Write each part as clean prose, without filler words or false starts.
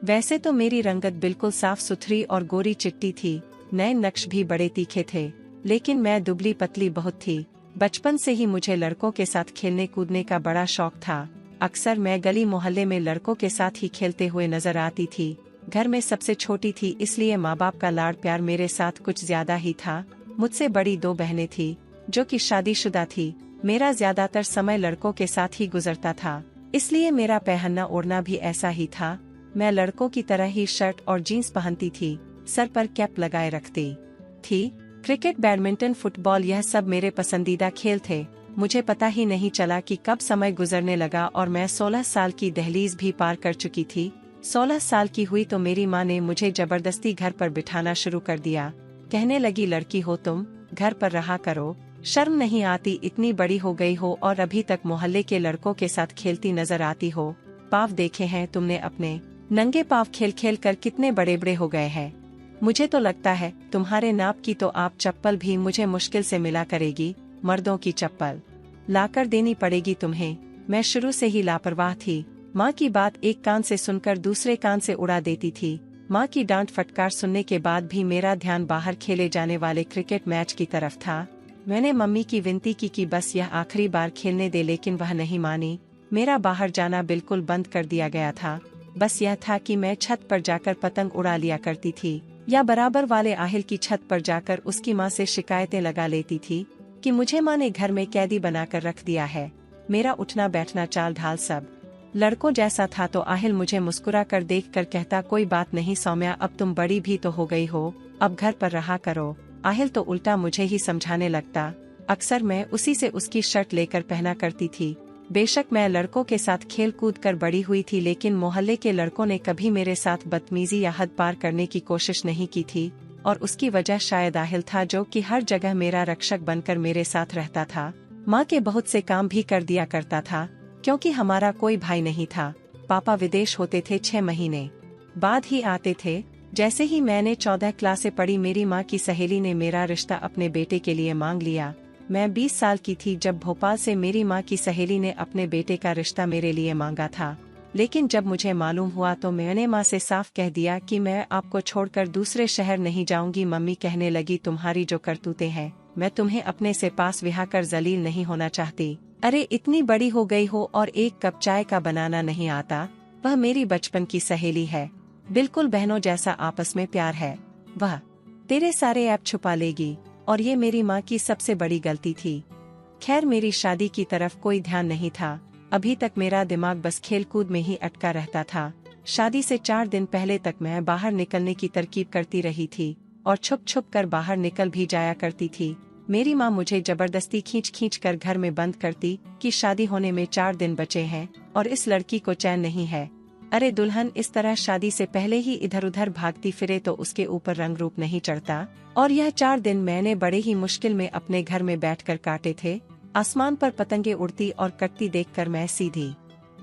वैसे तो मेरी रंगत बिल्कुल साफ सुथरी और गोरी चिट्टी थी, नए नक्श भी बड़े तीखे थे, लेकिन मैं दुबली पतली बहुत थी। बचपन से ही मुझे लड़कों के साथ खेलने कूदने का बड़ा शौक था। अक्सर मैं गली मोहल्ले में लड़कों के साथ ही खेलते हुए नजर आती थी। घर में सबसे छोटी थी, इसलिए माँ बाप का लाड़ प्यार मेरे साथ कुछ ज्यादा ही था। मुझसे बड़ी 2 बहनें थी जो कि शादीशुदा थी। मेरा ज्यादातर समय लड़कों के साथ ही गुजरता था, इसलिए मेरा पहनना ओढ़ना भी ऐसा ही था। मैं लड़कों की तरह ही शर्ट और जीन्स पहनती थी, सर पर कैप लगाए रखती थी। क्रिकेट, बैडमिंटन, फुटबॉल यह सब मेरे पसंदीदा खेल थे। मुझे पता ही नहीं चला कि कब समय गुजरने लगा और मैं 16 साल की दहलीज भी पार कर चुकी थी। 16 साल की हुई तो मेरी माँ ने मुझे जबरदस्ती घर पर बिठाना शुरू कर दिया। कहने लगी, लड़की हो तुम, घर पर रहा करो, शर्म नहीं आती, इतनी बड़ी हो गई हो और अभी तक मोहल्ले के लड़कों के साथ खेलती नजर आती हो। पाँव देखे हैं तुमने अपने? नंगे पाँव खेल खेल कर कितने बड़े बड़े हो गए हैं। मुझे तो लगता है तुम्हारे नाप की तो आप चप्पल भी मुझे मुश्किल से मिला करेगी। मर्दों की चप्पल लाकर देनी पड़ेगी तुम्हें। मैं शुरू से ही लापरवाह थी। माँ की बात एक कान से सुनकर दूसरे कान से उड़ा देती थी। माँ की डांट फटकार सुनने के बाद भी मेरा ध्यान बाहर खेले जाने वाले क्रिकेट मैच की तरफ था। मैंने मम्मी की विनती की कि बस यह आखिरी बार खेलने दे, लेकिन वह नहीं मानी। मेरा बाहर जाना बिल्कुल बंद कर दिया गया था। बस यह था कि मैं छत पर जाकर पतंग उड़ा लिया करती थी, या बराबर वाले आहिल की छत पर जाकर उसकी माँ से शिकायतें लगा लेती थी कि मुझे माँ ने घर में कैदी बनाकर रख दिया है। मेरा उठना बैठना चाल ढाल सब लड़कों जैसा था। तो आहिल मुझे मुस्कुरा कर देख कर कहता, कोई बात नहीं सौम्या, अब तुम बड़ी भी तो हो गई हो, अब घर पर रहा करो। आहिल तो उल्टा मुझे ही समझाने लगता। अक्सर मैं उसी से उसकी शर्ट लेकर पहना करती थी। बेशक मैं लड़कों के साथ खेल कूद कर बड़ी हुई थी, लेकिन मोहल्ले के लड़कों ने कभी मेरे साथ बदतमीजी या हद पार करने की कोशिश नहीं की थी, और उसकी वजह शायद आहिल था, जो कि हर जगह मेरा रक्षक बनकर मेरे साथ रहता था। माँ के बहुत से काम भी कर दिया करता था, क्योंकि हमारा कोई भाई नहीं था। पापा विदेश होते थे, 6 महीने बाद ही आते थे। जैसे ही मैंने 14 क्लासे पढ़ी, मेरी माँ की सहेली ने मेरा रिश्ता अपने बेटे के लिए मांग लिया। मैं 20 साल की थी जब भोपाल से मेरी माँ की सहेली ने अपने बेटे का रिश्ता मेरे लिए मांगा था। लेकिन जब मुझे मालूम हुआ तो मैंने माँ से साफ कह दिया कि मैं आपको छोड़कर दूसरे शहर नहीं जाऊंगी। मम्मी कहने लगी, तुम्हारी जो करतूतें हैं, मैं तुम्हें अपने से पास विहा कर जलील नहीं होना चाहती। अरे इतनी बड़ी हो गई हो और एक कप चाय का बनाना नहीं आता। वह मेरी बचपन की सहेली है, बिल्कुल बहनों जैसा आपस में प्यार है। वह तेरे सारे ऐप छुपा लेगी, और ये मेरी माँ की सबसे बड़ी गलती थी। खैर, मेरी शादी की तरफ कोई ध्यान नहीं था। अभी तक मेरा दिमाग बस खेलकूद में ही अटका रहता था। शादी से 4 दिन पहले तक मैं बाहर निकलने की तरकीब करती रही थी, और छुप छुप कर बाहर निकल भी जाया करती थी। मेरी माँ मुझे जबरदस्ती खींच खींच कर घर में बंद करती कि शादी होने में 4 दिन बचे हैं और इस लड़की को चैन नहीं है। अरे दुल्हन इस तरह शादी से पहले ही इधर उधर भागती फिरे तो उसके ऊपर रंग रूप नहीं चढ़ता। और यह 4 दिन मैंने बड़े ही मुश्किल में अपने घर में बैठकर काटे थे। आसमान पर पतंगे उड़ती और कटती देखकर मैं सीधी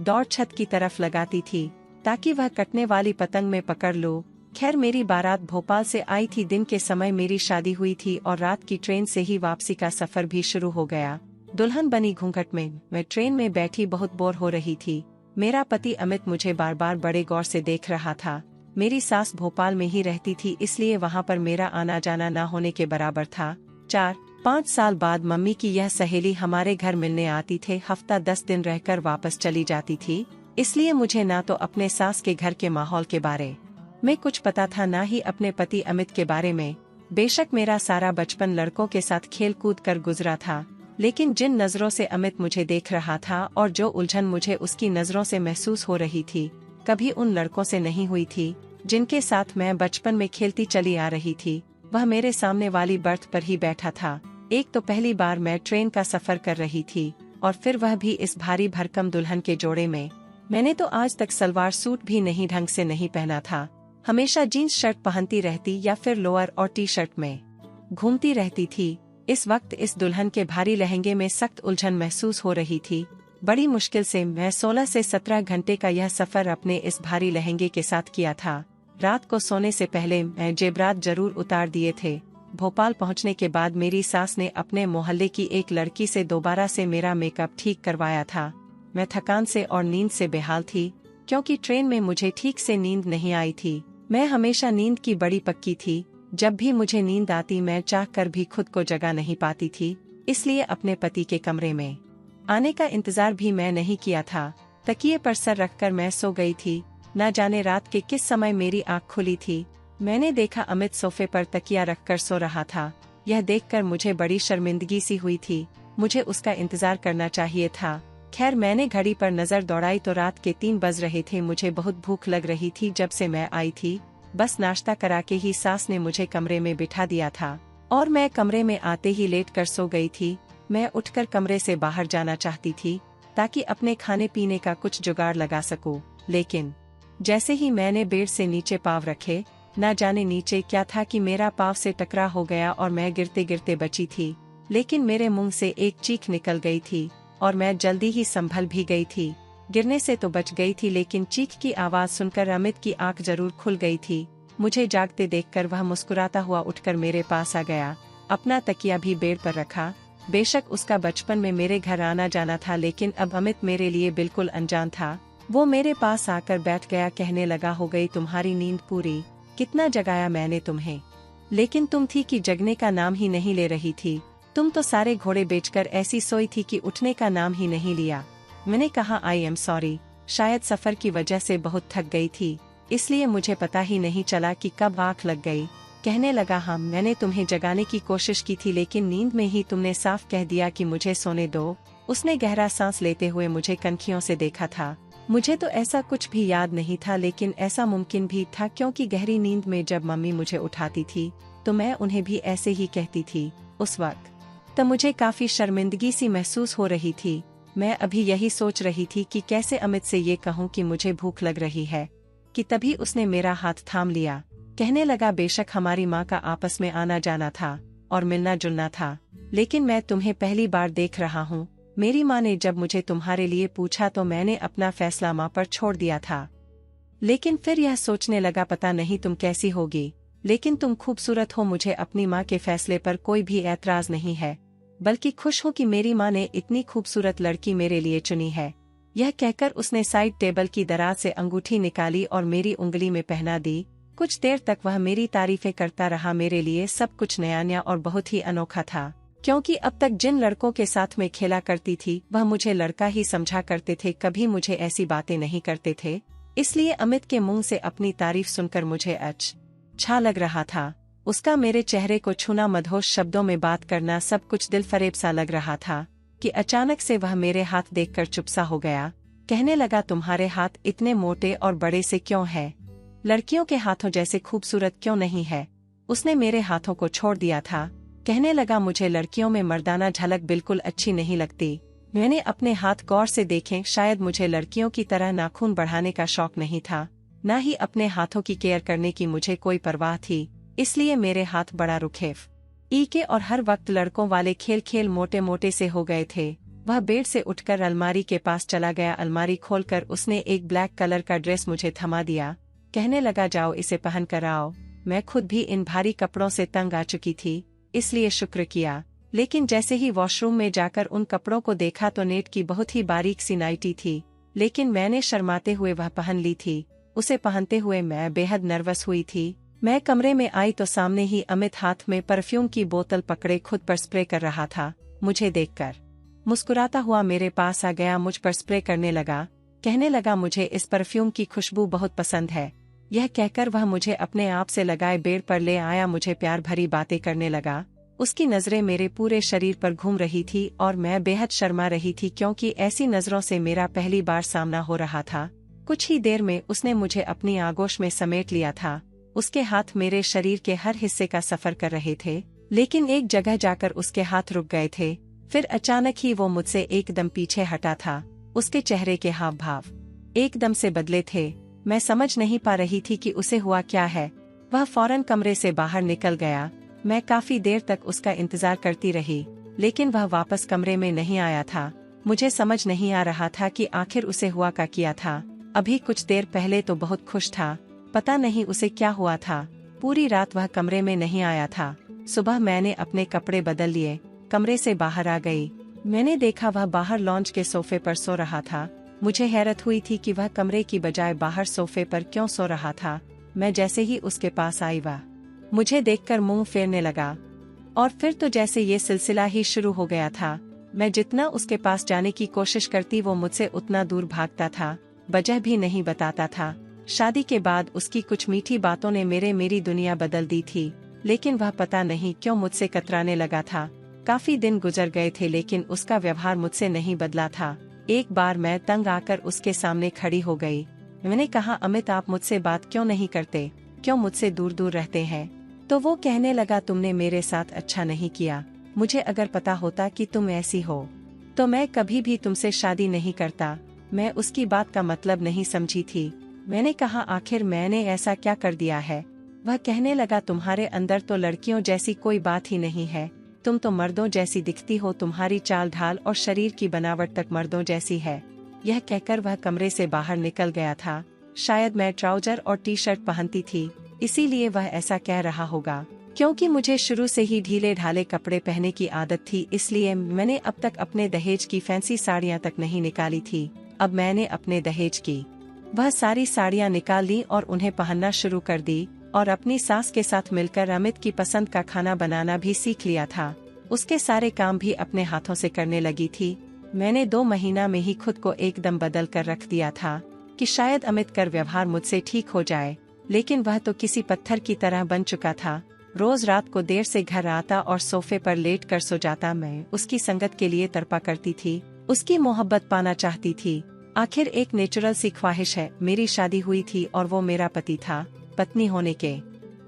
दौड़ छत की तरफ लगाती थी, ताकि वह कटने वाली पतंग में पकड़ लो। खैर, मेरी बारात भोपाल से आई थी। दिन के समय मेरी शादी हुई थी और रात की ट्रेन से ही वापसी का सफर भी शुरू हो गया। दुल्हन बनी घूंघट में मैं ट्रेन में बैठी बहुत बोर हो रही थी। मेरा पति अमित मुझे बार बार बड़े गौर से देख रहा था। मेरी सास भोपाल में ही रहती थी, इसलिए वहाँ पर मेरा आना जाना ना होने के बराबर था। 4-5 साल बाद मम्मी की यह सहेली हमारे घर मिलने आती थे। हफ्ता 10 दिन रहकर वापस चली जाती थी, इसलिए मुझे ना तो अपने सास के घर के माहौल के बारे में कुछ पता था, ना ही अपने पति अमित के बारे में। बेशक मेरा सारा बचपन लड़कों के साथ खेल कूद कर गुजरा था, लेकिन जिन नजरों से अमित मुझे देख रहा था और जो उलझन मुझे उसकी नजरों से महसूस हो रही थी, कभी उन लड़कों से नहीं हुई थी जिनके साथ मैं बचपन में खेलती चली आ रही थी। वह मेरे सामने वाली बर्थ पर ही बैठा था। एक तो पहली बार मैं ट्रेन का सफर कर रही थी, और फिर वह भी इस भारी भरकम दुल्हन के जोड़े में। मैंने तो आज तक सलवार सूट भी नहीं ढंग से नहीं पहना था। हमेशा जीन्स शर्ट पहनती रहती या फिर लोअर और टी शर्ट में घूमती रहती थी। इस वक्त इस दुल्हन के भारी लहंगे में सख्त उलझन महसूस हो रही थी। बड़ी मुश्किल से मैं 16 से 17 घंटे का यह सफर अपने इस भारी लहंगे के साथ किया था। रात को सोने से पहले मैं जेबरात जरूर उतार दिए थे। भोपाल पहुंचने के बाद मेरी सास ने अपने मोहल्ले की एक लड़की से दोबारा से मेरा मेकअप ठीक करवाया था। मैं थकान से और नींद से बेहाल थी, क्योंकि ट्रेन में मुझे ठीक से नींद नहीं आई थी। मैं हमेशा नींद की बड़ी पक्की थी। जब भी मुझे नींद आती मैं चाह कर भी खुद को जगा नहीं पाती थी, इसलिए अपने पति के कमरे में आने का इंतजार भी मैं नहीं किया था। तकिए पर सर रखकर मैं सो गई थी। न जाने रात के किस समय मेरी आँख खुली थी। मैंने देखा अमित सोफे पर तकिया रखकर सो रहा था। यह देखकर मुझे बड़ी शर्मिंदगी सी हुई थी। मुझे उसका इंतजार करना चाहिए था। खैर मैंने घड़ी पर नजर दौड़ाई तो रात के 3 बज रहे थे। मुझे बहुत भूख लग रही थी जब से मैं आई थी। बस नाश्ता करा के ही सास ने मुझे कमरे में बिठा दिया था और मैं कमरे में आते ही लेट कर सो गई थी। मैं उठकर कमरे से बाहर जाना चाहती थी ताकि अपने खाने पीने का कुछ जुगाड़ लगा सकूं, लेकिन जैसे ही मैंने बेड से नीचे पाँव रखे, न जाने नीचे क्या था कि मेरा पाँव से टकरा हो गया और मैं गिरते गिरते बची थी। लेकिन मेरे मुंह से एक चीख निकल गई थी और मैं जल्दी ही संभल भी गई थी। गिरने से तो बच गई थी, लेकिन चीख की आवाज सुनकर अमित की आंख जरूर खुल गई थी। मुझे जागते देखकर वह मुस्कुराता हुआ उठकर मेरे पास आ गया। अपना तकिया भी बेड पर रखा। बेशक उसका बचपन में मेरे घर आना जाना था, लेकिन अब अमित मेरे लिए बिल्कुल अनजान था। वो मेरे पास आकर बैठ गया। कहने लगा, हो गई तुम्हारी नींद पूरी? कितना जगाया मैंने तुम्हें, लेकिन तुम थी कि जगने का नाम ही नहीं ले रही थी। तुम तो सारे घोड़े बेचकर ऐसी सोई थी कि उठने का नाम ही नहीं लिया। मैंने कहा, आई एम सॉरी, शायद सफर की वजह से बहुत थक गई थी, इसलिए मुझे पता ही नहीं चला कि कब आँख लग गई। कहने लगा, हाँ मैंने तुम्हें जगाने की कोशिश की थी, लेकिन नींद में ही तुमने साफ कह दिया कि मुझे सोने दो। उसने गहरा सांस लेते हुए मुझे कनखियों से देखा था। मुझे तो ऐसा कुछ भी याद नहीं था, लेकिन ऐसा मुमकिन भी था क्योंकि गहरी नींद में जब मम्मी मुझे उठाती थी तो मैं उन्हें भी ऐसे ही कहती थी। उस वक्त तो मुझे काफी शर्मिंदगी सी महसूस हो रही थी। मैं अभी यही सोच रही थी कि कैसे अमित से ये कहूँ कि मुझे भूख लग रही है, कि तभी उसने मेरा हाथ थाम लिया। कहने लगा, बेशक हमारी माँ का आपस में आना जाना था और मिलना जुलना था, लेकिन मैं तुम्हें पहली बार देख रहा हूँ। मेरी माँ ने जब मुझे तुम्हारे लिए पूछा तो मैंने अपना फैसला माँ पर छोड़ दिया था, लेकिन फिर यह सोचने लगा, पता नहीं तुम कैसी होगी, लेकिन तुम खूबसूरत हो। मुझे अपनी माँ के फैसले पर कोई भी ऐतराज नहीं है, बल्कि खुश हूँ कि मेरी माँ ने इतनी खूबसूरत लड़की मेरे लिए चुनी है। यह कहकर उसने साइड टेबल की दराज से अंगूठी निकाली और मेरी उंगली में पहना दी। कुछ देर तक वह मेरी तारीफें करता रहा। मेरे लिए सब कुछ नया नया और बहुत ही अनोखा था, क्योंकि अब तक जिन लड़कों के साथ में खेला करती थी वह मुझे लड़का ही समझा करते थे, कभी मुझे ऐसी बातें नहीं करते थे। इसलिए अमित के मुंह से अपनी तारीफ सुनकर मुझे अच्छा लग रहा था। उसका मेरे चेहरे को छूना, मदहोश शब्दों में बात करना, सब कुछ दिलफरेब सा लग रहा था कि अचानक से वह मेरे हाथ देखकर चुप सा हो गया। कहने लगा, तुम्हारे हाथ इतने मोटे और बड़े से क्यों है? लड़कियों के हाथों जैसे खूबसूरत क्यों नहीं है? उसने मेरे हाथों को छोड़ दिया था। कहने लगा, मुझे लड़कियों में मर्दाना झलक बिल्कुल अच्छी नहीं लगती। मैंने अपने हाथ गौर से देखे। शायद मुझे लड़कियों की तरह नाखून बढ़ाने का शौक नहीं था, न ही अपने हाथों की केयर करने की मुझे कोई परवाह थी, इसलिए मेरे हाथ बड़ा रुखेफ के और हर वक्त लड़कों वाले खेल मोटे मोटे से हो गए थे। वह बेड से उठकर अलमारी के पास चला गया। अलमारी खोलकर उसने एक ब्लैक कलर का ड्रेस मुझे थमा दिया। कहने लगा, जाओ इसे पहन कर आओ। मैं खुद भी इन भारी कपड़ों से तंग आ चुकी थी, इसलिए शुक्र किया। लेकिन जैसे ही वॉशरूम में जाकर उन कपड़ों को देखा तो नेट की बहुत ही बारीक सी नाइटी थी, लेकिन मैंने शर्माते हुए वह पहन ली थी। उसे पहनते हुए मैं बेहद नर्वस हुई थी। मैं कमरे में आई तो सामने ही अमित हाथ में परफ्यूम की बोतल पकड़े खुद पर स्प्रे कर रहा था। मुझे देखकर मुस्कुराता हुआ मेरे पास आ गया, मुझ पर स्प्रे करने लगा। कहने लगा, मुझे इस परफ्यूम की खुशबू बहुत पसंद है। यह कहकर वह मुझे अपने आप से लगाए बेड पर ले आया। मुझे प्यार भरी बातें करने लगा। उसकी नजरें मेरे पूरे शरीर पर घूम रही थी और मैं बेहद शर्मा रही थी, क्योंकि ऐसी नजरों से मेरा पहली बार सामना हो रहा था। कुछ ही देर में उसने मुझे अपनी आगोश में समेट लिया था। उसके हाथ मेरे शरीर के हर हिस्से का सफर कर रहे थे, लेकिन एक जगह जाकर उसके हाथ रुक गए थे। फिर अचानक ही वो मुझसे एकदम पीछे हटा था। उसके चेहरे के हाव भाव एकदम से बदले थे। मैं समझ नहीं पा रही थी कि उसे हुआ क्या है। वह फौरन कमरे से बाहर निकल गया। मैं काफी देर तक उसका इंतजार करती रही, लेकिन वह वापस कमरे में नहीं आया था। मुझे समझ नहीं आ रहा था कि आखिर उसे हुआ क्या था। अभी कुछ देर पहले तो बहुत खुश था, पता नहीं उसे क्या हुआ था। पूरी रात वह कमरे में नहीं आया था। सुबह मैंने अपने कपड़े बदल लिए, कमरे से बाहर आ गई। मैंने देखा वह बाहर लॉन्च के सोफे पर सो रहा था। मुझे हैरत हुई थी कि वह कमरे की बजाय बाहर सोफे पर क्यों सो रहा था। मैं जैसे ही उसके पास आई वह मुझे देखकर मुंह फेरने लगा, और फिर तो जैसे ये सिलसिला ही शुरू हो गया था। मैं जितना उसके पास जाने की कोशिश करती वो मुझसे उतना दूर भागता था, वजह भी नहीं बताता था। शादी के बाद उसकी कुछ मीठी बातों ने मेरी दुनिया बदल दी थी, लेकिन वह पता नहीं क्यों मुझसे कतराने लगा था। काफी दिन गुजर गए थे लेकिन उसका व्यवहार मुझसे नहीं बदला था। एक बार मैं तंग आकर उसके सामने खड़ी हो गई। मैंने कहा, अमित आप मुझसे बात क्यों नहीं करते, क्यों मुझसे दूर दूर रहते हैं? तो वो कहने लगा, तुमने मेरे साथ अच्छा नहीं किया। मुझे अगर पता होता कि तुम ऐसी हो तो मैं कभी भी तुमसे शादी नहीं करता। मैं उसकी बात का मतलब नहीं समझी थी। मैंने कहा, आखिर मैंने ऐसा क्या कर दिया है? वह कहने लगा, तुम्हारे अंदर तो लड़कियों जैसी कोई बात ही नहीं है, तुम तो मर्दों जैसी दिखती हो, तुम्हारी चाल ढाल और शरीर की बनावट तक मर्दों जैसी है। यह कहकर वह कमरे से बाहर निकल गया था। शायद मैं ट्राउजर और टी शर्ट पहनती थी, इसीलिए वह ऐसा कह रहा होगा। क्योंकि मुझे शुरू से ही ढीले ढाले कपड़े पहनने की आदत थी, इसलिए मैंने अब तक अपने दहेज की फैंसी साड़ियाँ तक नहीं निकाली थी। अब मैंने अपने दहेज की वह सारी साड़ियाँ निकाल ली और उन्हें पहनना शुरू कर दी, और अपनी सास के साथ मिलकर अमित की पसंद का खाना बनाना भी सीख लिया था। उसके सारे काम भी अपने हाथों से करने लगी थी। मैंने 2 महीना में ही खुद को एकदम बदल कर रख दिया था कि शायद अमित का व्यवहार मुझसे ठीक हो जाए, लेकिन वह तो किसी पत्थर की तरह बन चुका था। रोज रात को देर से घर आता और सोफे पर लेट कर सो जाता। मैं उसकी संगत के लिए तड़पा करती थी, उसकी मोहब्बत पाना चाहती थी। आखिर एक नेचुरल सी ख्वाहिश है। मेरी शादी हुई थी और वो मेरा पति था। पत्नी होने के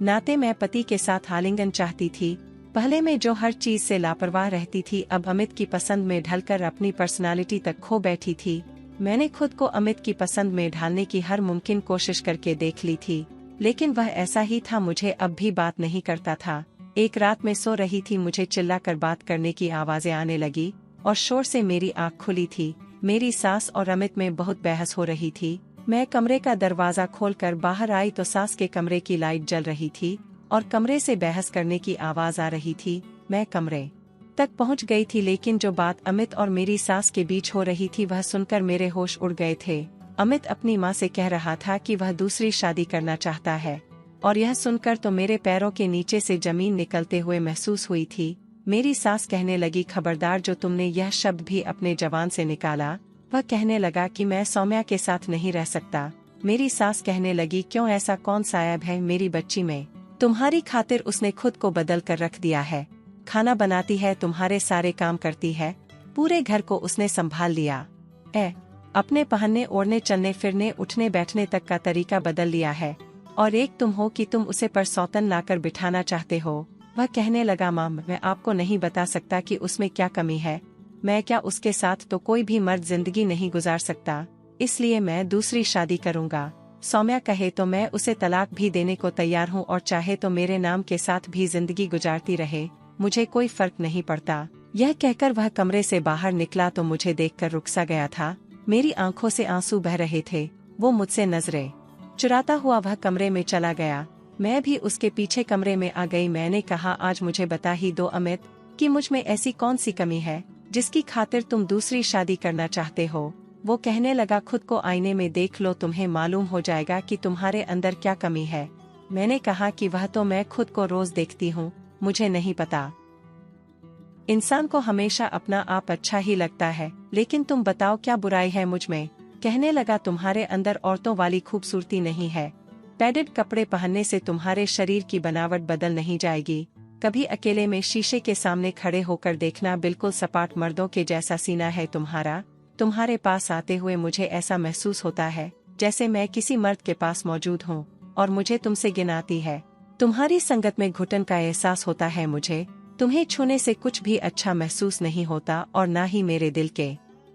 नाते मैं पति के साथ आलिंगन चाहती थी। पहले मैं जो हर चीज से लापरवाह रहती थी, अब अमित की पसंद में ढलकर अपनी पर्सनालिटी तक खो बैठी थी। मैंने खुद को अमित की पसंद में ढालने की हर मुमकिन कोशिश करके देख ली थी, लेकिन वह ऐसा ही था, मुझे अब भी बात नहीं करता था। एक रात में सो रही थी, मुझे चिल्लाकर बात करने की आवाजें आने लगी और शोर से मेरी आंख खुली थी। मेरी सास और अमित में बहुत बहस हो रही थी। मैं कमरे का दरवाजा खोलकर बाहर आई तो सास के कमरे की लाइट जल रही थी और कमरे से बहस करने की आवाज आ रही थी। मैं कमरे तक पहुंच गई थी, लेकिन जो बात अमित और मेरी सास के बीच हो रही थी वह सुनकर मेरे होश उड़ गए थे। अमित अपनी माँ से कह रहा था कि वह दूसरी शादी करना चाहता है, और यह सुनकर तो मेरे पैरों के नीचे से जमीन निकलते हुए महसूस हुई थी। मेरी सास कहने लगी, खबरदार जो तुमने यह शब्द भी अपने जबान से निकाला। वह कहने लगा कि मैं सौम्या के साथ नहीं रह सकता। मेरी सास कहने लगी, क्यों, ऐसा कौन सा ऐब है मेरी बच्ची में? तुम्हारी खातिर उसने खुद को बदल कर रख दिया है। खाना बनाती है, तुम्हारे सारे काम करती है, पूरे घर को उसने संभाल लिया। अपने पहनने ओढ़ने चलने फिरने उठने बैठने तक का तरीका बदल लिया है, और एक तुम हो कि तुम उसे पर सौतन लाकर बिठाना चाहते हो। वह कहने लगा, माँ मैं आपको नहीं बता सकता कि उसमें क्या कमी है। मैं क्या, उसके साथ तो कोई भी मर्द जिंदगी नहीं गुजार सकता, इसलिए मैं दूसरी शादी करूँगा। सौम्या कहे तो मैं उसे तलाक भी देने को तैयार हूँ, और चाहे तो मेरे नाम के साथ भी जिंदगी गुजारती रहे, मुझे कोई फर्क नहीं पड़ता। यह कहकर वह कमरे से बाहर निकला तो मुझे देखकर रुक सा गया था। मेरी आंखों से आंसू बह रहे थे। वो मुझसे नजरें चुराता हुआ वह कमरे में चला गया। मैं भी उसके पीछे कमरे में आ गई। मैंने कहा, आज मुझे बता ही दो अमित कि मुझ में ऐसी कौन सी कमी है जिसकी खातिर तुम दूसरी शादी करना चाहते हो। वो कहने लगा, खुद को आईने में देख लो, तुम्हें मालूम हो जाएगा कि तुम्हारे अंदर क्या कमी है। मैंने कहा कि वह तो मैं खुद को रोज देखती हूँ, मुझे नहीं पता। इंसान को हमेशा अपना आप अच्छा ही लगता है, लेकिन तुम बताओ क्या बुराई है मुझ में। कहने लगा, तुम्हारे अंदर औरतों वाली खूबसूरती नहीं है। पैडेड कपड़े पहनने से तुम्हारे शरीर की बनावट बदल नहीं जाएगी। कभी अकेले में शीशे के सामने खड़े होकर देखना, बिल्कुल सपाट मर्दों के जैसा सीना है तुम्हारा। तुम्हारे पास आते हुए मुझे ऐसा महसूस होता है जैसे मैं किसी मर्द के पास मौजूद हूँ और मुझे तुमसे गिनाती है। तुम्हारी संगत में घुटन का एहसास होता है मुझे। तुम्हें छूने से कुछ भी अच्छा महसूस नहीं होता और ना ही मेरे दिल के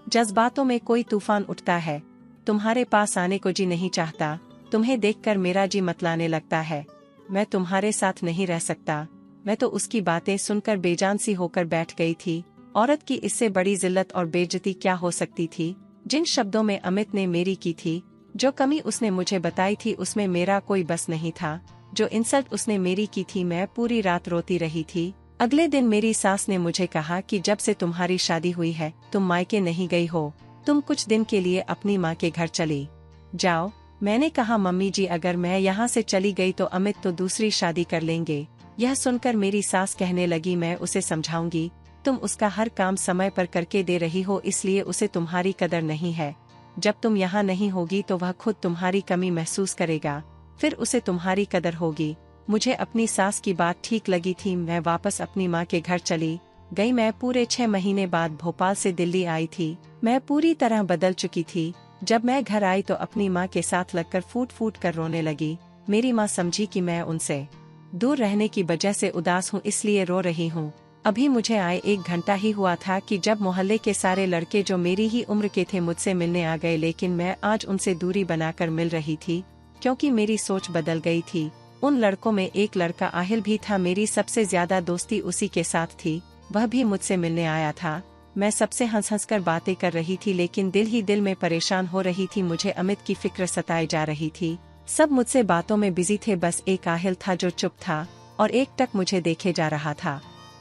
जज्बातों में कोई तूफान उठता है। तुम्हारे पास आने को जी नहीं चाहता। तुम्हें देखकर मेरा जी मतलाने लगता है। मैं तुम्हारे साथ नहीं रह सकता। मैं तो उसकी बातें सुनकर बेजान सी होकर बैठ गई थी। औरत की इससे बड़ी जिल्लत और बेइज्जती क्या हो सकती थी। जिन शब्दों में अमित ने मेरी की थी, जो कमी उसने मुझे बताई थी, उसमें मेरा कोई बस नहीं था। जो इंसल्ट उसने मेरी की थी, मैं पूरी रात रोती रही थी। अगले दिन मेरी सास ने मुझे कहा कि जब से तुम्हारी शादी हुई है तुम मायके नहीं गई हो, तुम कुछ दिन के लिए अपनी माँ के घर चली जाओ। मैंने कहा मम्मी जी अगर मैं यहाँ से चली गई तो अमित तो दूसरी शादी कर लेंगे। यह सुनकर मेरी सास कहने लगी मैं उसे समझाऊंगी, तुम उसका हर काम समय पर करके दे रही हो इसलिए उसे तुम्हारी कदर नहीं है। जब तुम यहाँ नहीं होगी तो वह खुद तुम्हारी कमी महसूस करेगा, फिर उसे तुम्हारी कदर होगी। मुझे अपनी सास की बात ठीक लगी थी। मैं वापस अपनी माँ के घर चली गई। मैं पूरे 6 महीने बाद भोपाल से दिल्ली आई थी। मैं पूरी तरह बदल चुकी थी। जब मैं घर आई तो अपनी माँ के साथ लगकर फूट फूट कर रोने लगी। मेरी माँ समझी कि मैं उनसे दूर रहने की वजह से उदास हूँ इसलिए रो रही हूँ। अभी मुझे आए 1 घंटा ही हुआ था कि जब मोहल्ले के सारे लड़के जो मेरी ही उम्र के थे मुझसे मिलने आ गए, लेकिन मैं आज उनसे दूरी बनाकर मिल रही थी क्योंकि मेरी सोच बदल गई थी। उन लड़कों में एक लड़का आहिल भी था। मेरी सबसे ज्यादा दोस्ती उसी के साथ थी। वह भी मुझसे मिलने आया था। मैं सबसे हंस कर बातें कर रही थी लेकिन दिल ही दिल में परेशान हो रही थी। मुझे अमित की फिक्र सताई जा रही थी। सब मुझसे बातों में बिजी थे, बस एक आहिल था जो चुप था और एक टक मुझे देखे जा रहा था।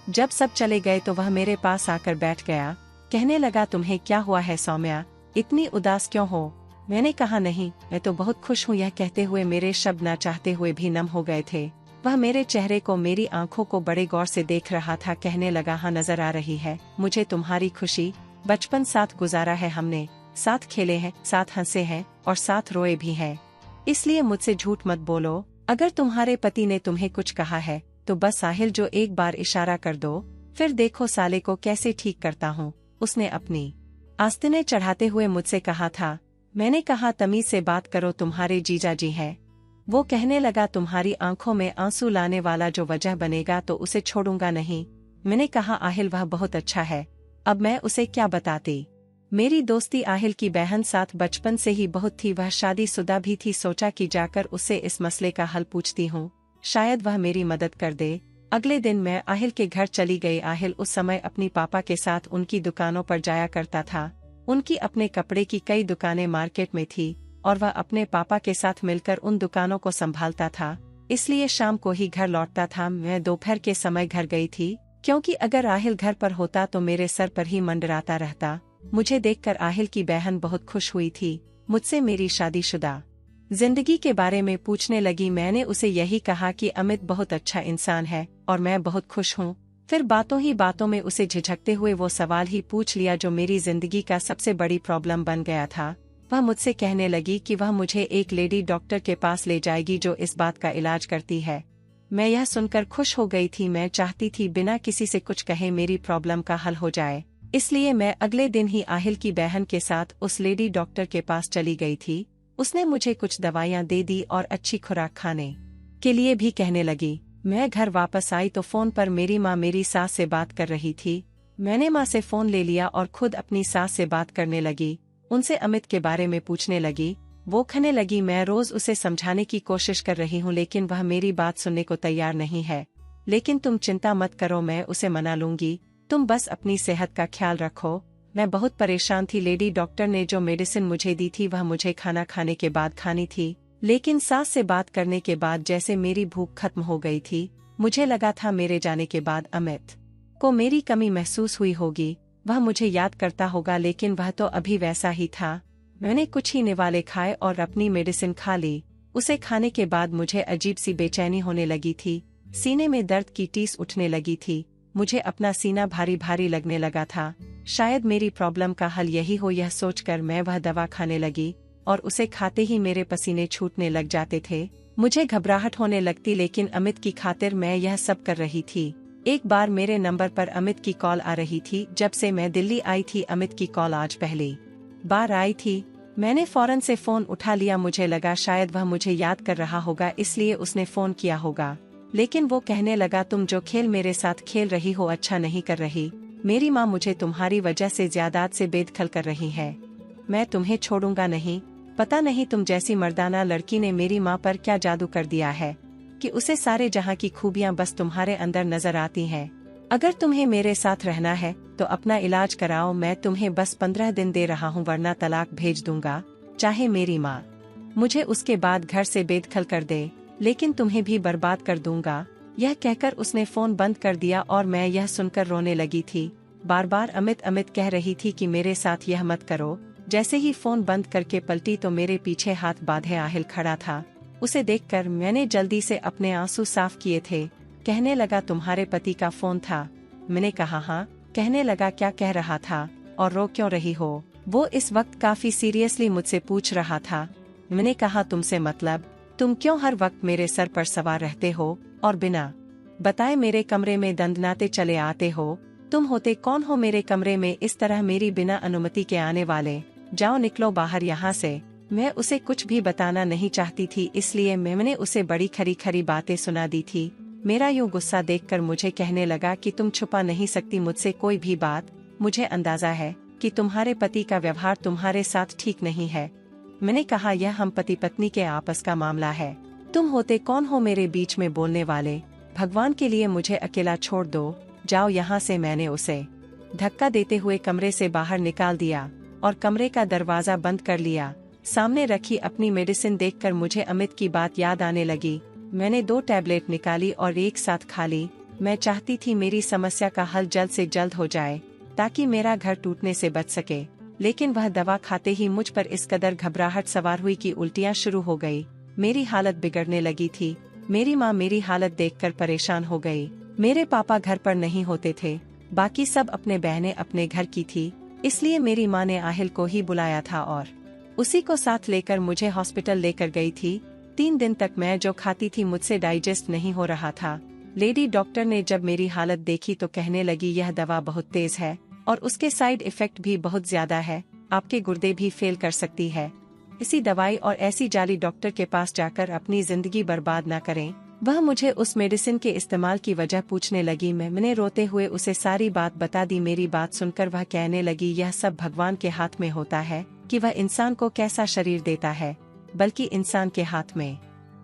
जब सब चले गए तो वह मेरे पास आकर बैठ गया। कहने लगा तुम्हें क्या हुआ है सौम्या, इतनी उदास क्यों हो? मैंने कहा नहीं, मैं तो बहुत खुश हूँ। यह कहते हुए मेरे शब्द ना चाहते हुए भी नम हो गए थे। वह मेरे चेहरे को, मेरी आंखों को बड़े गौर से देख रहा था। कहने लगा हाँ नजर आ रही है मुझे तुम्हारी खुशी। बचपन साथ गुजारा है हमने, साथ खेले हैं, साथ हंसे हैं और साथ रोए भी हैं। इसलिए मुझसे झूठ मत बोलो। अगर तुम्हारे पति ने तुम्हें कुछ कहा है तो बस साहिल जो एक बार इशारा कर दो, फिर देखो साले को कैसे ठीक करता हूँ। उसने अपनी आस्तीनें चढ़ाते हुए मुझसे कहा था। मैंने कहा तमीज से बात करो, तुम्हारे जीजा जी हैं। वो कहने लगा तुम्हारी आंखों में आंसू लाने वाला जो वजह बनेगा तो उसे छोड़ूंगा नहीं। मैंने कहा आहिल वह बहुत अच्छा है, अब मैं उसे क्या बताती। मेरी दोस्ती आहिल की बहन साथ बचपन से ही बहुत थी। वह शादीशुदा भी थी। सोचा कि जाकर उससे इस मसले का हल पूछती हूँ, शायद वह मेरी मदद कर दे। अगले दिन मैं आहिल के घर चली गई। आहिल उस समय अपनी पापा के साथ उनकी दुकानों पर जाया करता था। उनकी अपने कपड़े की कई दुकानें मार्केट में थी और वह अपने पापा के साथ मिलकर उन दुकानों को संभालता था, इसलिए शाम को ही घर लौटता था। मैं दोपहर के समय घर गई थी क्योंकि अगर आहिल घर पर होता तो मेरे सर पर ही मंडराता रहता। मुझे देखकर आहिल की बहन बहुत खुश हुई थी। मुझसे मेरी शादीशुदा जिंदगी के बारे में पूछने लगी। मैंने उसे यही कहा कि अमित बहुत अच्छा इंसान है और मैं बहुत खुश हूँ। फिर बातों ही बातों में उसे झिझकते हुए वो सवाल ही पूछ लिया जो मेरी जिंदगी का सबसे बड़ी प्रॉब्लम बन गया था। वह मुझसे कहने लगी कि वह मुझे एक लेडी डॉक्टर के पास ले जाएगी जो इस बात का इलाज करती है। मैं यह सुनकर खुश हो गई थी। मैं चाहती थी बिना किसी से कुछ कहे मेरी प्रॉब्लम का हल हो जाए, इसलिए मैं अगले दिन ही आहिल की बहन के साथ उस लेडी डॉक्टर के पास चली गई थी। उसने मुझे कुछ दवाइयाँ दे दी और अच्छी खुराक खाने के लिए भी कहने लगी। मैं घर वापस आई तो फोन पर मेरी माँ मेरी सास से बात कर रही थी। मैंने माँ से फोन ले लिया और खुद अपनी सास से बात करने लगी। उनसे अमित के बारे में पूछने लगी। वो कहने लगी मैं रोज उसे समझाने की कोशिश कर रही हूँ लेकिन वह मेरी बात सुनने को तैयार नहीं है। लेकिन तुम चिंता मत करो, मैं उसे मना लूंगी। तुम बस अपनी सेहत का ख्याल रखो। मैं बहुत परेशान थी। लेडी डॉक्टर ने जो मेडिसिन मुझे दी थी वह मुझे खाना खाने के बाद खानी थी, लेकिन सास से बात करने के बाद जैसे मेरी भूख खत्म हो गई थी। मुझे लगा था मेरे जाने के बाद अमित को मेरी कमी महसूस हुई होगी, वह मुझे याद करता होगा, लेकिन वह तो अभी वैसा ही था। मैंने कुछ ही निवाले खाए और अपनी मेडिसिन खा ली। उसे खाने के बाद मुझे अजीब सी बेचैनी होने लगी थी। सीने में दर्द की टीस उठने लगी थी। मुझे अपना सीना भारी भारी लगने लगा था। शायद मेरी प्रॉब्लम का हल यही हो, यह सोचकर मैं वह दवा खाने लगी और उसे खाते ही मेरे पसीने छूटने लग जाते थे। मुझे घबराहट होने लगती, लेकिन अमित की खातिर मैं यह सब कर रही थी। एक बार मेरे नंबर पर अमित की कॉल आ रही थी। जब से मैं दिल्ली आई थी अमित की कॉल आज पहली बार आई थी। मैंने फौरन से फोन उठा लिया। मुझे लगा शायद वह मुझे याद कर रहा होगा, इसलिए उसने फोन किया होगा। लेकिन वो कहने लगा तुम जो खेल मेरे साथ खेल रही हो अच्छा नहीं कर रही। मेरी माँ मुझे तुम्हारी वजह से जायदाद से बेदखल कर रही है। मैं तुम्हें छोड़ूंगा नहीं। पता नहीं तुम जैसी मर्दाना लड़की ने मेरी माँ पर क्या जादू कर दिया है कि उसे सारे जहाँ की खूबियाँ बस तुम्हारे अंदर नजर आती हैं। अगर तुम्हें मेरे साथ रहना है तो अपना इलाज कराओ। मैं तुम्हें बस 15 दिन दे रहा हूँ, वरना तलाक भेज दूंगा, चाहे मेरी माँ मुझे उसके बाद घर से बेदखल कर दे, लेकिन तुम्हें भी बर्बाद कर दूंगा। यह कहकर उसने फोन बंद कर दिया और मैं यह सुनकर रोने लगी थी। बार बार अमित अमित कह रही थी कि मेरे साथ यह मत करो, जैसे ही फोन बंद करके पलटी तो मेरे पीछे हाथ बांधे आहिल खड़ा था। उसे देखकर मैंने जल्दी से अपने आंसू साफ किए थे। कहने लगा तुम्हारे पति का फोन था? मैंने कहा हाँ। कहने लगा क्या कह रहा था और रो क्यों रही हो? वो इस वक्त काफी सीरियसली मुझसे पूछ रहा था। मैंने कहा तुमसे मतलब? तुम क्यों हर वक्त मेरे सर पर सवार रहते हो और बिना बताए मेरे कमरे में दंदनाते चले आते हो? तुम होते कौन हो मेरे कमरे में इस तरह मेरी बिना अनुमति के आने वाले? जाओ निकलो बाहर यहाँ से। मैं उसे कुछ भी बताना नहीं चाहती थी, इसलिए मैंने उसे बड़ी खरी खरी बातें सुना दी थी। मेरा यूं गुस्सा देखकर मुझे कहने लगा कि तुम छुपा नहीं सकती मुझसे कोई भी बात। मुझे अंदाजा है कि तुम्हारे पति का व्यवहार तुम्हारे साथ ठीक नहीं है। मैंने कहा यह हम पति पत्नी के आपस का मामला है। तुम होते कौन हो मेरे बीच में बोलने वाले? भगवान के लिए मुझे अकेला छोड़ दो, जाओ यहाँ से। मैंने उसे धक्का देते हुए कमरे से बाहर निकाल दिया और कमरे का दरवाजा बंद कर लिया। सामने रखी अपनी मेडिसिन देखकर मुझे अमित की बात याद आने लगी। मैंने 2 टैबलेट निकाली और एक साथ खा ली। मैं चाहती थी मेरी समस्या का हल जल्द से जल्द हो जाए ताकि मेरा घर टूटने से बच सके, लेकिन वह दवा खाते ही मुझ पर इस कदर घबराहट सवार हुई कि उल्टियां शुरू हो गई। मेरी हालत बिगड़ने लगी थी। मेरी माँ मेरी हालत देखकर परेशान हो गई। मेरे पापा घर पर नहीं होते थे, बाकी सब अपने बहनें अपने घर की थी, इसलिए मेरी माँ ने आहिल को ही बुलाया था और उसी को साथ लेकर मुझे हॉस्पिटल लेकर गई थी। 3 दिन तक मैं जो खाती थी मुझसे डाइजेस्ट नहीं हो रहा था। लेडी डॉक्टर ने जब मेरी हालत देखी तो कहने लगी यह दवा बहुत तेज है और उसके साइड इफेक्ट भी बहुत ज्यादा है, आपके गुर्दे भी फेल कर सकती है। इसी दवाई और ऐसी जाली डॉक्टर के पास जाकर अपनी जिंदगी बर्बाद न करें। वह मुझे उस मेडिसिन के इस्तेमाल की वजह पूछने लगी। मैंने रोते हुए उसे सारी बात बता दी। मेरी बात सुनकर वह कहने लगी यह सब भगवान के हाथ में होता है कि वह इंसान को कैसा शरीर देता है, बल्कि इंसान के हाथ में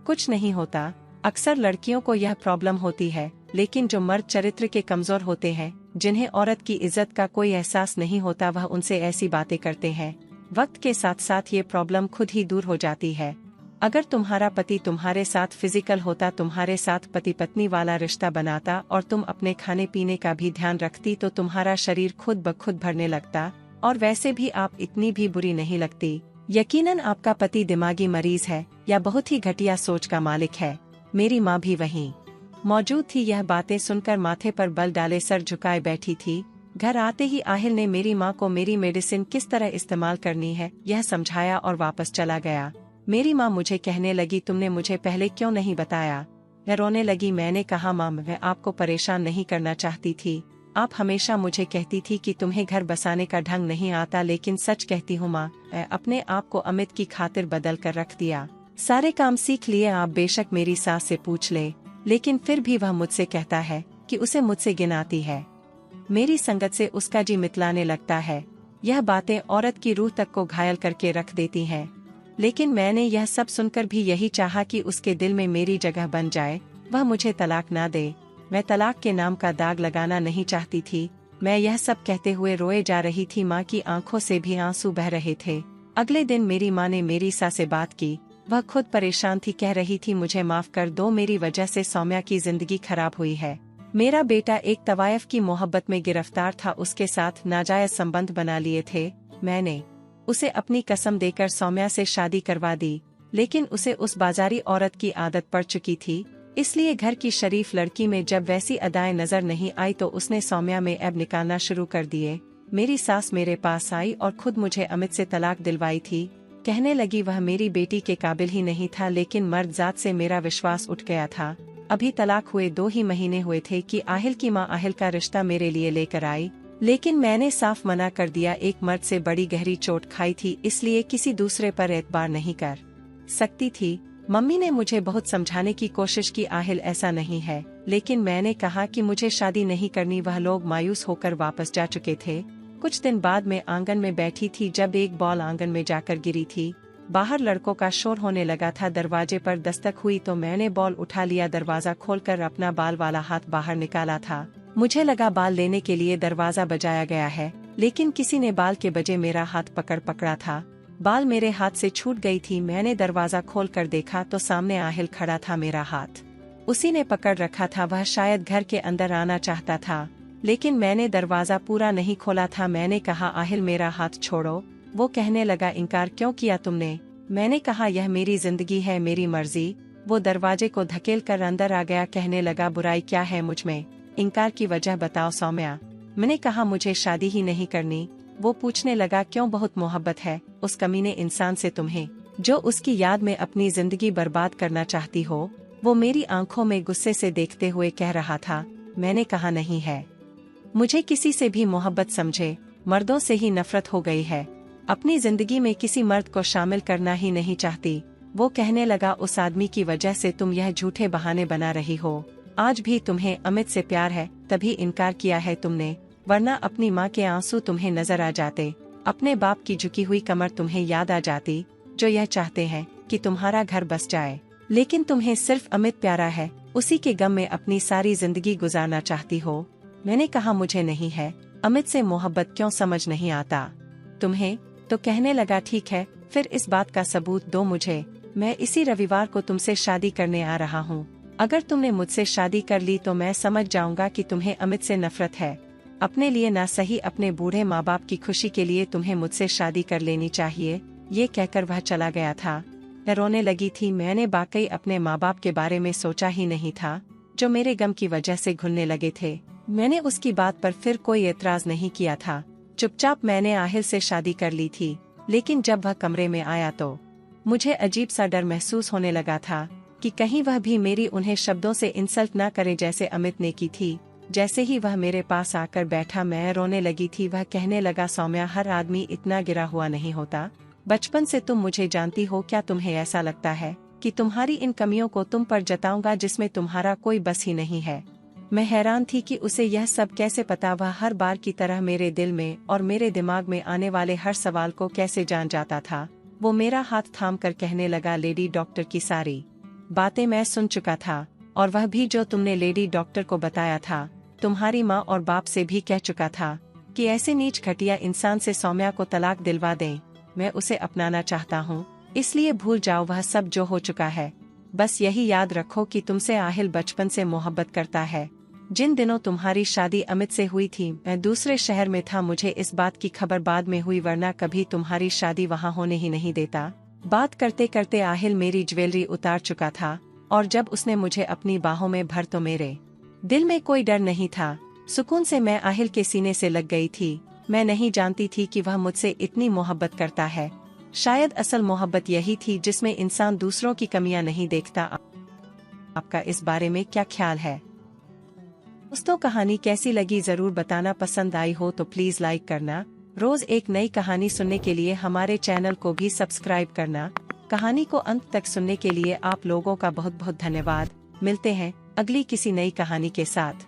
कुछ नहीं होता। अक्सर लड़कियों को यह प्रॉब्लम होती है, लेकिन जो मर्द चरित्र के कमजोर होते हैं, जिन्हें औरत की इज्जत का कोई एहसास नहीं होता, वह उनसे ऐसी बातें करते हैं। वक्त के साथ साथ ये प्रॉब्लम खुद ही दूर हो जाती है। अगर तुम्हारा पति तुम्हारे साथ फिजिकल होता, तुम्हारे साथ पति पत्नी वाला रिश्ता बनाता और तुम अपने खाने पीने का भी ध्यान रखती, तो तुम्हारा शरीर खुद ब खुद भरने लगता और वैसे भी आप इतनी भी बुरी नहीं लगती। यकीनन आपका पति दिमागी मरीज है या बहुत ही घटिया सोच का मालिक है। मेरी माँ भी वहीं मौजूद थी। यह बातें सुनकर माथे पर बल डाले सर झुकाए बैठी थी। घर आते ही आहिल ने मेरी माँ को मेरी मेडिसिन किस तरह इस्तेमाल करनी है यह समझाया और वापस चला गया। मेरी माँ मुझे कहने लगी तुमने मुझे पहले क्यों नहीं बताया? मैं रोने लगी। मैंने कहा माँ, मैं आपको परेशान नहीं करना चाहती थी। आप हमेशा मुझे कहती थी कि तुम्हें घर बसाने का ढंग नहीं आता, लेकिन सच कहती हूँ माँ, मैं अपने आप को अमित की खातिर बदल कर रख दिया। सारे काम सीख लिए। आप बेशक मेरी सास से पूछ ले, लेकिन फिर भी वह मुझसे कहता है कि उसे मुझसे गिनाती है। मेरी संगत से उसका जी मितलाने लगता है। यह बातें औरत की रूह तक को घायल करके रख देती हैं। लेकिन मैंने यह सब सुनकर भी यही चाहा कि उसके दिल में मेरी जगह बन जाए, वह मुझे तलाक ना दे। मैं तलाक के नाम का दाग लगाना नहीं चाहती थी। मैं यह सब कहते हुए रोए जा रही थी। माँ की आंखों से भी आंसू बह रहे थे। अगले दिन मेरी माँ ने मेरी सास से बात की। वह खुद परेशान थी। कह रही थी मुझे माफ कर दो, मेरी वजह से सौम्या की जिंदगी खराब हुई है। मेरा बेटा एक तवायफ की मोहब्बत में गिरफ्तार था, उसके साथ नाजायज संबंध बना लिए थे। मैंने उसे अपनी कसम देकर सौम्या से शादी करवा दी, लेकिन उसे उस बाजारी औरत की आदत पड़ चुकी थी। इसलिए घर की शरीफ लड़की में जब वैसी अदाएं नजर नहीं आई तो उसने सौम्या में ऐब निकालना शुरू कर दिए। मेरी सास मेरे पास आई और खुद मुझे अमित से तलाक दिलवाई थी। कहने लगी वह मेरी बेटी के काबिल ही नहीं था, लेकिन मर्द जात से मेरा विश्वास उठ गया था। अभी तलाक हुए 2 ही महीने हुए थे कि आहिल की माँ आहिल का रिश्ता मेरे लिए लेकर आई, लेकिन मैंने साफ मना कर दिया। एक मर्द से बड़ी गहरी चोट खाई थी, इसलिए किसी दूसरे पर एतबार नहीं कर सकती थी। मम्मी ने मुझे बहुत समझाने की कोशिश की, आहिल ऐसा नहीं है, लेकिन मैंने कहा कि मुझे शादी नहीं करनी। वह लोग मायूस होकर वापस जा चुके थे। कुछ दिन बाद मैं आंगन में बैठी थी जब एक बॉल आंगन में जाकर गिरी थी। बाहर लड़कों का शोर होने लगा था। दरवाजे पर दस्तक हुई तो मैंने बॉल उठा लिया। दरवाजा खोलकर अपना बाल वाला हाथ बाहर निकाला था। मुझे लगा बाल लेने के लिए दरवाजा बजाया गया है, लेकिन किसी ने बाल के बजे मेरा हाथ पकड़ा था। बाल मेरे हाथ से छूट गई थी। मैंने दरवाजा खोलकर देखा तो सामने आहिल खड़ा था। मेरा हाथ उसी ने पकड़ रखा था। वह शायद घर के अंदर आना चाहता था, लेकिन मैंने दरवाजा पूरा नहीं खोला था। मैंने कहा आहिल मेरा हाथ छोड़ो। वो कहने लगा, इनकार क्यों किया तुमने? मैंने कहा, यह मेरी जिंदगी है, मेरी मर्जी। वो दरवाजे को धकेल कर अंदर आ गया, कहने लगा, बुराई क्या है मुझमें? इनकार की वजह बताओ सौम्या। मैंने कहा, मुझे शादी ही नहीं करनी। वो पूछने लगा, क्यों? बहुत मोहब्बत है उस कमीने इंसान से तुम्हें, जो उसकी याद में अपनी जिंदगी बर्बाद करना चाहती हो। वो मेरी आंखों में गुस्से से देखते हुए कह रहा था। मैंने कहा, नहीं है, मुझे किसी से भी मोहब्बत समझे, मर्दों से ही नफरत हो गई है। अपनी जिंदगी में किसी मर्द को शामिल करना ही नहीं चाहती। वो कहने लगा, उस आदमी की वजह से तुम यह झूठे बहाने बना रही हो। आज भी तुम्हें अमित से प्यार है, तभी इनकार किया है तुमने, वरना अपनी माँ के आंसू तुम्हें नजर आ जाते, अपने बाप की झुकी हुई कमर तुम्हें याद आ जाती, जो यह चाहते हैं कि तुम्हारा घर बस जाए। लेकिन तुम्हें सिर्फ अमित प्यारा है, उसी के गम में अपनी सारी जिंदगी गुजारना चाहती हो। मैंने कहा, मुझे नहीं है, अमित से मोहब्बत क्यों समझ नहीं आता तुम्हें? तो कहने लगा, ठीक है, फिर इस बात का सबूत दो मुझे। मैं इसी रविवार को तुमसे शादी करने आ रहा हूँ। अगर तुमने मुझसे शादी कर ली तो मैं समझ जाऊंगा कि तुम्हें अमित से नफरत है। अपने लिए ना सही, अपने बूढ़े माँ बाप की खुशी के लिए तुम्हें मुझसे शादी कर लेनी चाहिए। ये कहकर वह चला गया था। मैं रोने लगी थी। मैंने वाकई अपने माँ बाप के बारे में सोचा ही नहीं था, जो मेरे गम की वजह से घुलने लगे थे। मैंने उसकी बात पर फिर कोई एतराज नहीं किया था। चुपचाप मैंने आहिल से शादी कर ली थी। लेकिन जब वह कमरे में आया तो मुझे अजीब सा डर महसूस होने लगा था कि कहीं वह भी मेरी उन्हें शब्दों से इंसल्ट ना करे जैसे अमित ने की थी। जैसे ही वह मेरे पास आकर बैठा, मैं रोने लगी थी। वह कहने लगा, सौम्या, हर आदमी इतना गिरा हुआ नहीं होता। बचपन से तुम मुझे जानती हो, क्या तुम्हें ऐसा लगता है कि तुम्हारी इन कमियों को तुम पर जताऊंगा जिसमें तुम्हारा कोई बस ही नहीं है? मैं हैरान थी कि उसे यह सब कैसे पता। वह हर बार की तरह मेरे दिल में और मेरे दिमाग में आने वाले हर सवाल को कैसे जान जाता था। वो मेरा हाथ थाम कर कहने लगा, लेडी डॉक्टर की सारी बातें मैं सुन चुका था, और वह भी जो तुमने लेडी डॉक्टर को बताया था। तुम्हारी माँ और बाप से भी कह चुका था कि ऐसे नीच घटिया इंसान से सौम्या को तलाक दिलवा दें। मैं उसे अपनाना चाहता हूँ, इसलिए भूल जाओ वह सब जो हो चुका है। बस यही याद रखो कि तुमसे आहिल बचपन से मोहब्बत करता है। जिन दिनों तुम्हारी शादी अमित से हुई थी, मैं दूसरे शहर में था। मुझे इस बात की खबर बाद में हुई, वरना कभी तुम्हारी शादी वहाँ होने ही नहीं देता। बात करते करते आहिल मेरी ज्वेलरी उतार चुका था, और जब उसने मुझे अपनी बाहों में भर तो मेरे दिल में कोई डर नहीं था। सुकून से मैं आहिल के सीने से लग गई थी। मैं नहीं जानती थी कि वह मुझसे इतनी मोहब्बत करता है। शायद असल मोहब्बत यही थी जिसमें इंसान दूसरों की कमियां नहीं देखता। आपका इस बारे में क्या ख्याल है दोस्तों? कहानी कैसी लगी जरूर बताना। पसंद आई हो तो प्लीज लाइक करना। रोज एक नई कहानी सुनने के लिए हमारे चैनल को भी सब्सक्राइब करना। कहानी को अंत तक सुनने के लिए आप लोगों का बहुत बहुत धन्यवाद। मिलते हैं अगली किसी नई कहानी के साथ।